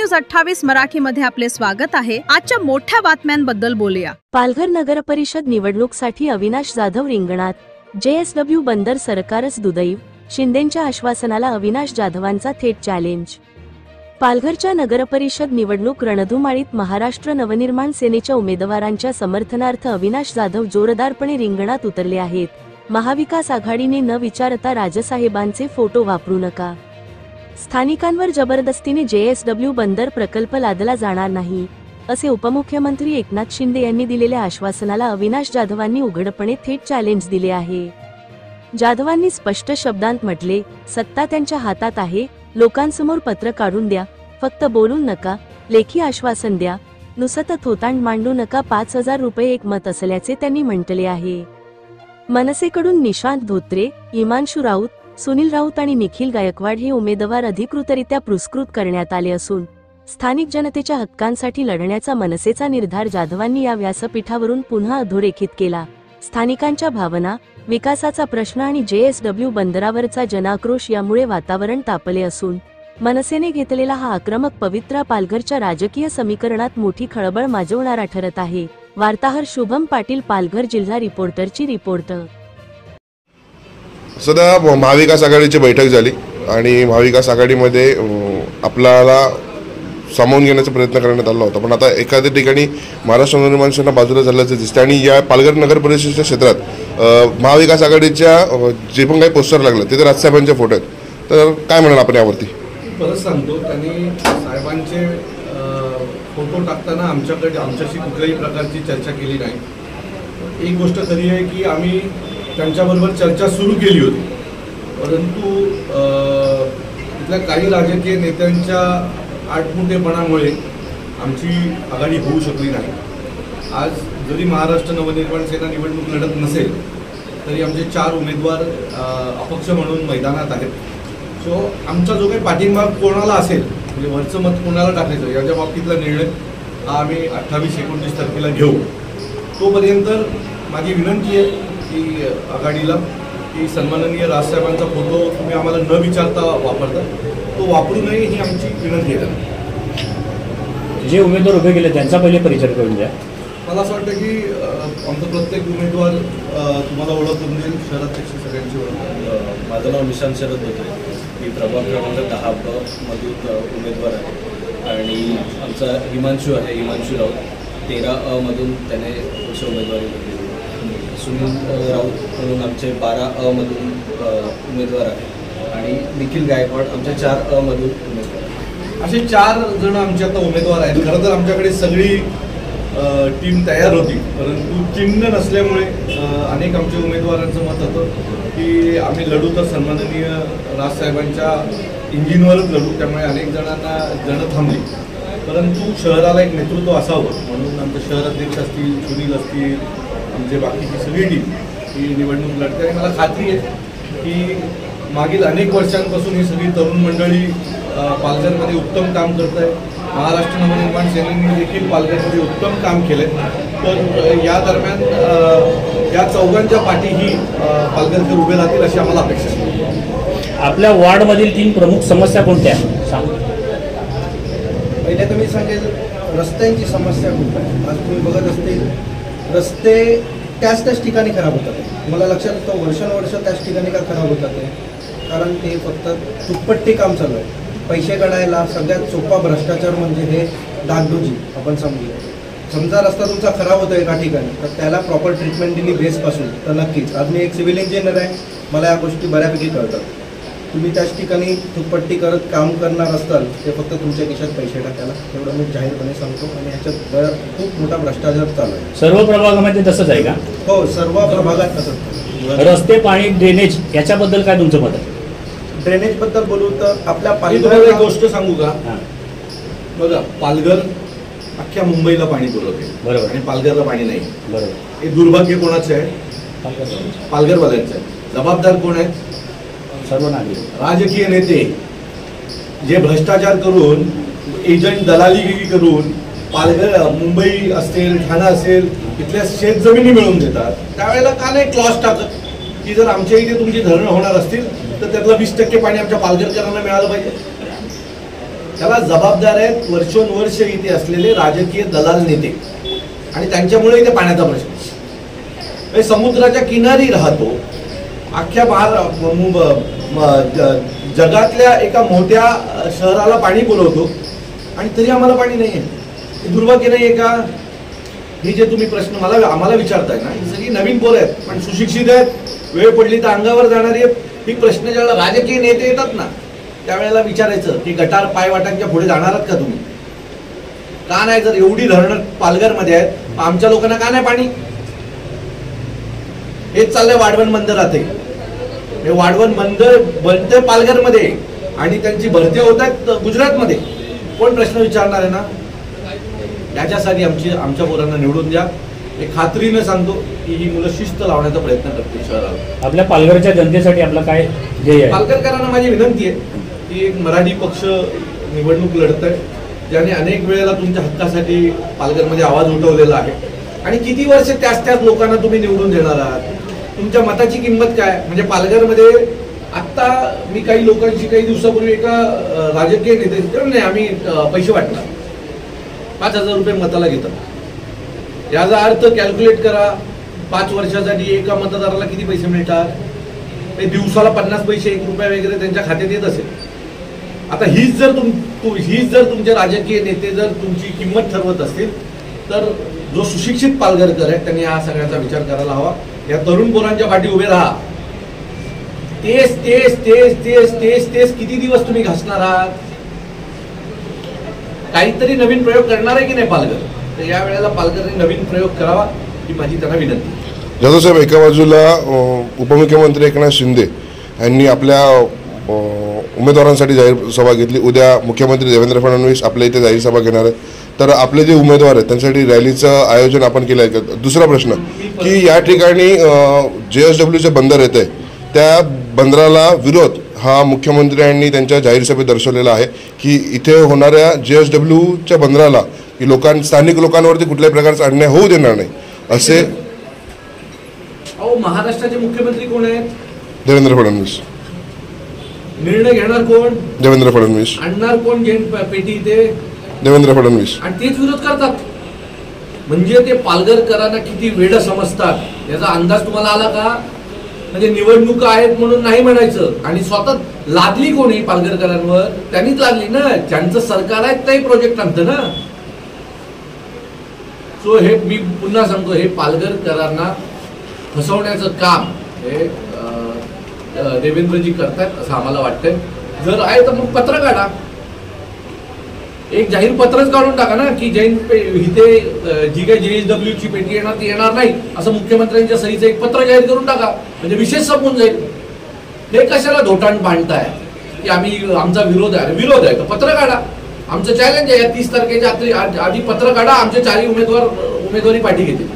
News 28 मराठीमध्ये आपले स्वागत आहे। आजच्या मोठ्या बातम्यांबद्दल बोलूया। पालघर नगर परिषद निवडणुकीसाठी अविनाश जाधव रिंगणात। JSW बंदर सरकारच दुदैव, शिंदेंच्या आश्वासनाला अविनाश जाधवांचा थेट चॅलेंज। पालघरच्या नगरपरिषद निवडणूक रणधुमाळीत महाराष्ट्र नवनिर्माण सेनेच्या उमेदवारांच्या समर्थनार्थ अविनाश जाधव जोरदारपणे रिंगणात उतरले आहेत। महाविकास आघाडीने न विचारता राजसाहेबांचे फोटो वापरू नका, स्थानिकांवर जबरदस्तीने JSW बंदर प्रकल्प लादला जाणार नाही, असे उपमुख्यमंत्री एकनाथ शिंदे यांनी दिलेल्या आश्वासनाला अविनाश जाधवांनी उघडपणे थेट चॅलेंज दिले आहे। जाधवांनी स्पष्ट शब्दांत म्हटले, सत्ता त्यांच्या हातात आहे, लोकांसमोर पत्र काढून द्या, फक्त बोलून नका, लेखी आश्वासन द्या, नुसतं थोतांड मांडू नका। 5000 रुपये एक मत असल्याचे त्यांनी म्हटले आहे। मनसेकडून निशांत धोत्रे, हिमांशु राऊत, सुनील राऊत आणि निखिल गायकवाड हे उमेदवार अधिकृतरित्या पुरस्कृत करण्यात आले असून स्थानिक जनतेच्या हक्कांसाठी लढण्याचा मनसेचा निर्धार जाधवांनी या व्यासपीठावरून पुन्हा अधोरेखित केला। स्थानिकांच्या भावना, विकासाचा प्रश्न आणि JSW बंदरावरचा जनाक्रोश यामुळे वातावरण तापले असून मनसेने घेतलेला हा आक्रमक पवित्रा पालघरच्या राजकीय समीकरणात मोठी खळबळ माजवणारा ठरत आहे। वार्ताहर शुभम पाटील, पालघर जिल्हा रिपोर्टरची रिपोर्ट। सध्या महाविकास आघाडीची बैठक झाली आणि महाविकास आघाडीमध्ये आपल्याला सामावून घेण्याचा प्रयत्न करण्यात आला होता, पण आता एखाद्या ठिकाणी महाराष्ट्र नवनिर्माण सेना बाजूला झाल्याचं दिसतं आणि या पालघर नगर परिषदेच्या क्षेत्रात महाविकास आघाडीच्या जे पण काही पोस्टर लागलं ते तर राजसाहेबांचे फोटो आहेत, तर काय म्हणाल आपण यावरती? परत सांगतो, त्यांनी साहेबांचे फोटो टाकताना आमच्याशी कुठल्याही प्रकारची चर्चा केली नाही। एक गोष्ट खरी आहे की आम्ही त्यांच्याबरोबर चर्चा सुरू केली होती, परंतु इथल्या काही राजकीय नेत्यांच्या आठमुठेपणामुळे आमची आघाडी होऊ शकली नाही। आज जरी महाराष्ट्र नवनिर्माण सेना निवडणूक लढत नसेल तरी आमचे 4 उमेदवार अपक्ष म्हणून मैदानात आहेत। सो आमचा जो काही पाठिंबा कोणाला असेल, म्हणजे वरचं मत कोणाला टाकायचं याच्या बाबतीतला निर्णय हा आम्ही 28-29 तारखेला घेऊ। तोपर्यंत माझी विनंती आहे की आघाडीला की सन्माननीय राजसाहेबांचा फोटो तुम्ही आम्हाला न विचारता वापरता तो वापरू नये ही आमची विनंती आहे। जे उमेदवार उभे केले त्यांचा पहिले परिचय करून द्या। मला असं वाटतं की आमचा प्रत्येक उमेदवार तुम्हाला ओळख करून देईल, शहराध्यक्ष सगळ्यांची ओळख। माझं नाव निशांत शरद धोत्रे, मी प्रभाग क्रमांक 10 मधून उमेदवार आहे आणि आमचा हिमांशू आहे, हिमांशू राऊत 13 मधून त्याने वर्ष उमेदवारी घेतली। सुनील राऊत म्हणून आमचे 12 मधून उमेदवार आहे आणि निखिल गायकवाड आमच्या 4 मधून उमेदवार आहे। असे 4 जण आमचे आता उमेदवार आहेत। खरं तर आमच्याकडे सगळी टीम तयार होती, परंतु चिन्ह नसल्यामुळे अनेक आमच्या उमेदवारांचं मत होतं की आम्ही लढू तर सन्माननीय राजसाहेबांच्या इंजिनवरच लढू, त्यामुळे अनेक जणं थांबली। परंतु शहराला एक नेतृत्व असावं म्हणून आमचे शहराध्यक्ष असतील, सुनील असतील, आमचे बाकीची सगळी टीम ही निवडणूक लढते आणि मला खात्री आहे की मागील अनेक वर्षांपासून ही सगळी तरुण मंडळी पालघरमध्ये उत्तम काम करत आहे। महाराष्ट्र नवनिर्माण सेनेने देखील पालघरमध्ये उत्तम काम केले, तर या दरम्यान या चौघांच्या पाठीही पालघरकर उभे राहतील अशी आम्हाला अपेक्षा आहे। आपल्या वॉर्डमधील 3 प्रमुख समस्या कोणत्या? पहिल्या तर मी सांगेल रस्त्यांची समस्या खूप आहे। आज तुम्ही बघत असतील रस्ते त्याच ठिकाणी खराब होतात। मला लक्षात येतं वर्षानुवर्ष त्याच ठिकाणी का खराब होतात आहे, कारण ते फक्त तुटपट्टी काम चालू आहे। पैसे काढायला सगळ्यात सोपा भ्रष्टाचार म्हणजे हे डागडुजी आपण समजूया। समजा रस्ता तुमचा खराब होतो एका ठिकाणी तर त्याला प्रॉपर ट्रीटमेंट दिली बेसपासून तर नक्कीच। आज मी एक सिव्हिल इंजिनियर आहे, मला या गोष्टी बऱ्यापैकी कळतात। तुम्ही त्याच ठिकाणी तुटपट्टी करत काम करणार असाल ते फक्त तुमच्या खिशात पैसे टाकायला, एवढं मी जाहीरपणे सांगतो आणि ह्याच्यात खूप मोठा भ्रष्टाचार चालू आहे। सर्व प्रभागामध्ये तसंच आहे का? हो, सर्व प्रभागात तसंच। रस्ते, पाणी, ड्रेनेज याच्याबद्दल काय तुमचं मत आहे? ड्रेनेज बद्दल बोलू तर आपल्या पालघरला एक गोष्ट सांगू का? बघा, पालघर अख्ख्या मुंबईला पाणी पुरवते, बरोबर, आणि पालघरला पाणी नाही, बरोबर। हे दुर्भाग्य कोणाचं आहे? पालघरवाल्यांचं आहे। जबाबदार कोण आहेत? सर्व नागरिक, राजकीय नेते जे भ्रष्टाचार करून, एजंट दलालीगिरी करून पालघर, मुंबई असेल, ठाणा असेल, इथल्या शेतजमिनी मिळवून देतात। त्यावेळेला का नाही क्लॉज टाकत की जर आमच्या इथे तुमची धरणं होणार असतील तर त्यातलं 20% पाणी आमच्या पालघरकरांना मिळालं पाहिजे? त्याला जबाबदार आहेत वर्षोनवर्ष इथे असलेले राजकीय दलाल नेते आणि त्यांच्यामुळे इथे पाण्याचा प्रश्न. समुद्राच्या किनारी राहतो, अख्ख्या जगातल्या एका मोठ्या शहराला पाणी पुरवतो आणि तरी आम्हाला पाणी नाही आहे. हे दुर्भाग्य नाही आहे का? हे जे तुम्ही प्रश्न आम्हाला विचारताय ना, ही सगळी नवीन पोरं आहेत पण सुशिक्षित आहेत, वेळ पडली तर अंगावर जाणारी आहेत. ही प्रश्न ज्यावेळेला राजकीय नेते येतात ना त्यावेळेला विचारायचं की गटार पायवाटांच्या पुढे जाणार आहात का तुम्ही? का नाही? जर एवढी धरणं पालघरमध्ये आहेत आमच्या लोकांना का नाही पाणी? हेच चाललंय वाढवण बंदरात. हे वाढवण बंदर बनतंय पालघरमध्ये आणि त्यांची भरती होत आहेत गुजरातमध्ये. कोण प्रश्न विचारणार आहे ना? याच्यासाठी आमच्या पोरांना निवडून द्या. हे खात्रीनं सांगतो की ही मुलं शिस्त लावण्याचा प्रयत्न करतील शहराला. आपल्या पालघरच्या जनतेसाठी आपला काय ध्येय आहे? पालघरकरांना माझी विनंती आहे की एक मराठी पक्ष निवडणूक लढत आहे ज्याने अनेक वेळेला तुमच्या हक्कासाठी पालघरमध्ये आवाज उठवलेला आहे आणि किती वर्ष त्याच लोकांना तुम्ही निवडून देणार आहात? तुमच्या मताची किंमत काय? म्हणजे पालघरमध्ये आत्ता मी काही लोकांशी काही दिवसापूर्वी एका राजकीय नेते नाही आम्ही पैसे वाटणार 5,000 रुपये मताला घेतात. याचा अर्थ कॅल्क्युलेट करा 5 वर्षासाठी एका मतदाराला किती पैसे मिळतात? ते दिवसाला 50 पैसे 1 रुपया वगैरे त्यांच्या खात्यात येत असेल. आता हीच जर तुमचे राजकीय नेते जर तुमची किंमत ठरवत असतील तर जो सुशिक्षित पालघरकर आहे त्यांनी या सगळ्याचा विचार करायला हवा. या तरुण पोरांच्या पाठी उभे राहा. तेच तेच तेच तेच तेच तेच किती दिवस तुम्ही घासणार आहात? काहीतरी नवीन प्रयोग करणार आहे की नाही पालघर? तर या वेळेला पालघरने नवीन प्रयोग करावा ही माझी त्यांना विनंती. जाधव साहेब, एका बाजूला उपमुख्यमंत्री एकनाथ शिंदे यांनी आपल्या उमेदवारांसाठी जाहीर सभा घेतली. उद्या मुख्यमंत्री देवेंद्र फडणवीस आपल्या इथे जाहीर सभा घेणार आहेत. तर आपले जे उमेदवार आहेत त्यांच्यासाठी रॅलीचं आयोजन आपण केलं आहे का? दुसरा प्रश्न की या ठिकाणी JSWचे बंदर येते त्या बंदराला विरोध हा मुख्यमंत्र्यांनी त्यांच्या जाहीर सभेत दर्शवलेला आहे की इथे होणाऱ्या JSWच्या बंदराला की स्थानिक लोकांवरती कुठल्याही प्रकारचा अन्याय होऊ देणार नाही असे. महाराष्ट्राचे मुख्यमंत्री कोण आहेत? देवेंद्र फडणवीस. निर्णय घेणार कोण? देवेंद्र फडणवीस. आणणार कोण पेटी इथे? देवेंद्र फडणवीस. आणि तेच विरोध करतात. म्हणजे ते पालघरकरांना किती वेड समजतात याचा अंदाज तुम्हाला आला का? म्हणजे निवडणुका आहेत म्हणून नाही म्हणायचं आणि स्वतः लादली कोणी पालघरकरांवर? त्यांनीच लादली ना, ज्यांचं सरकार आहे ते प्रोजेक्ट आणतं ना. सो हे मी पुन्हा सांगतो, हे पालघरकरांना फसवण्याचं काम हे देवेंद्रजी करतायत असं आम्हाला वाटतंय. जर आहे तर मग पत्र काढा, एक जाहीर पत्रच काढून टाका ना की इथे जी काही JSWची पेटी येणार ती येणार नाही असं मुख्यमंत्र्यांच्या सहीचं एक पत्र जाहीर करून टाका, म्हणजे विषय संपून जाईल. हे कशाला धोटाण बांधताय की आमचा विरोध आहे? विरोध आहे तर पत्र काढा. आमचं चॅलेंज आहे, 30 तारखेच्या आधी पत्र काढा, आमचे 4 उमेदवारी पाठी घेतील.